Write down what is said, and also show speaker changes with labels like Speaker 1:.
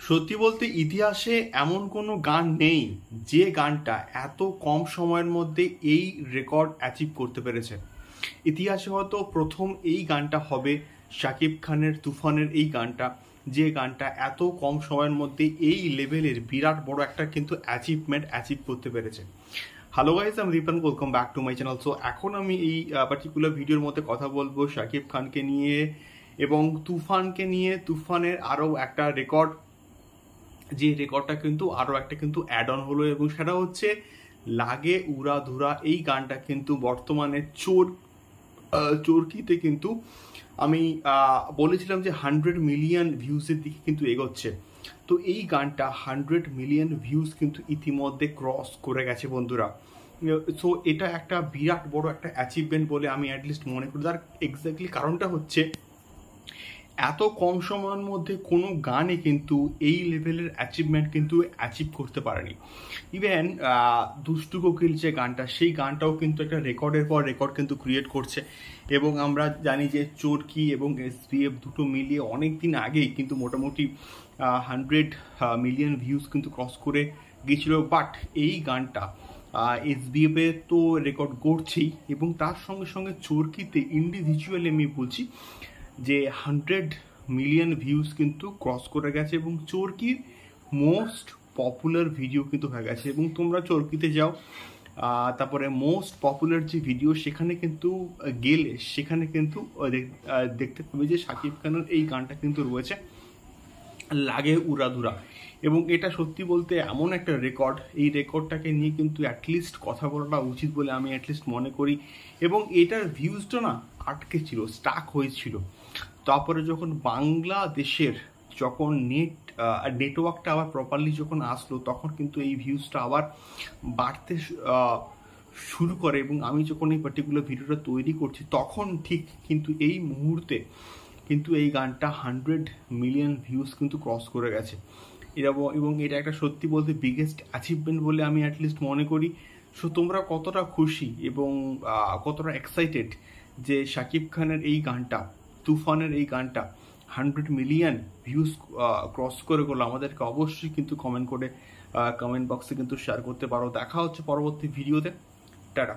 Speaker 1: সত্যি বলতে ইতিহাসে এমন কোনো গান নেই যে গানটা এত কম সময়ের মধ্যে এই রেকর্ড অ্যাচিভ করতে পেরেছে। ইতিহাসে হয়তো প্রথম এই গানটা হবে শাকিব খানের তুফানের এই গানটা, যে গানটা এত কম সময়ের মধ্যে এই লেভেলের বিরাট বড় একটা কিন্তু অ্যাচিভমেন্ট অ্যাচিভ করতে পেরেছে। হ্যালো গাইস, আমি Ripon, welcome back to my channel. So এখন আমি এই পার্টিকুলার ভিডিওর মধ্যে কথা বলবো শাকিব খানকে নিয়ে এবং তুফানকে নিয়ে। তুফানের আরও একটা রেকর্ড, যে রেকর্ডটা কিন্তু আরও একটা কিন্তু অ্যাড অন হলো, এবং সেটা হচ্ছে লাগে উড়া ধুরা। এই গানটা কিন্তু বর্তমানে চরকিতে কিন্তু আমি বলেছিলাম যে 100 মিলিয়ন ভিউজের দিকে কিন্তু এগোচ্ছে। তো এই গানটা 100 মিলিয়ন ভিউজ কিন্তু ইতিমধ্যে ক্রস করে গেছে বন্ধুরা। সো এটা একটা বিরাট বড় একটা অ্যাচিভমেন্ট বলে আমি অ্যাটলিস্ট মনে করি। তার এক্স্যাক্টলি কারণটা হচ্ছে এত কম সময়ের মধ্যে কোনো গানে কিন্তু এই লেভেলের অ্যাচিভমেন্ট কিন্তু অ্যাচিভ করতে পারেনি। ইভেন দুষ্টু কোকিল যে গানটা, সেই গানটাও কিন্তু একটা রেকর্ডের পর রেকর্ড কিন্তু ক্রিয়েট করছে। এবং আমরা জানি যে চরকি এবং এসবিএফ দুটো মিলিয়ে অনেক দিন আগেই কিন্তু মোটামুটি 100 মিলিয়ন ভিউজ কিন্তু ক্রস করে গিয়েছিল। বাট এই গানটা এসবিএফে তো রেকর্ড করছেই, এবং তার সঙ্গে সঙ্গে চরকিতে ইন্ডিভিজুয়ালি আমি বলছি যে 100 মিলিয়ন ভিউজ কিন্তু ক্রস করে গেছে, এবং চরকির মোস্ট পপুলার ভিডিও কিন্তু হয়ে গেছে। এবং তোমরা চরকিতে যাও, তারপরে মোস্ট পপুলার যে ভিডিও সেখানে কিন্তু গেলে সেখানে কিন্তু দেখতে পাবে যে শাকিব খানের এই গানটা কিন্তু রয়েছে, লাগে উড়াধুরা। এবং এটা সত্যি বলতে এমন একটা রেকর্ড, এই রেকর্ডটাকে নিয়ে কিন্তু অ্যাটলিস্ট কথা বলাটা উচিত বলে আমি অ্যাটলিস্ট মনে করি। এবং এটার ভিউজটা না আটকে ছিল, স্টাক হয়েছিল। তারপরে যখন বাংলাদেশের যখন নেটওয়ার্কটা আবার প্রপারলি যখন আসলো, তখন কিন্তু এই ভিউজটা আবার বাড়তে শুরু করে। এবং আমি যখন এই পার্টিকুলার ভিডিওটা তৈরি করছি, তখন ঠিক কিন্তু এই মুহূর্তে কিন্তু এই গানটা 100 মিলিয়ন ভিউজ কিন্তু ক্রস করে গেছে। এবং এটা একটা সত্যি বলতে বিগেস্ট অ্যাচিভমেন্ট বলে আমি অ্যাটলিস্ট মনে করি। সো তোমরা কতটা খুশি এবং কতটা এক্সাইটেড যে শাকিব খানের এই গানটা, তুফানের এই গানটা 100 মিলিয়ন ভিউজ ক্রস করে গেলো, আমাদেরকে অবশ্যই কিন্তু কমেন্ট বক্সে কিন্তু শেয়ার করতে পারো। দেখা হচ্ছে পরবর্তী ভিডিওতে। টাটা।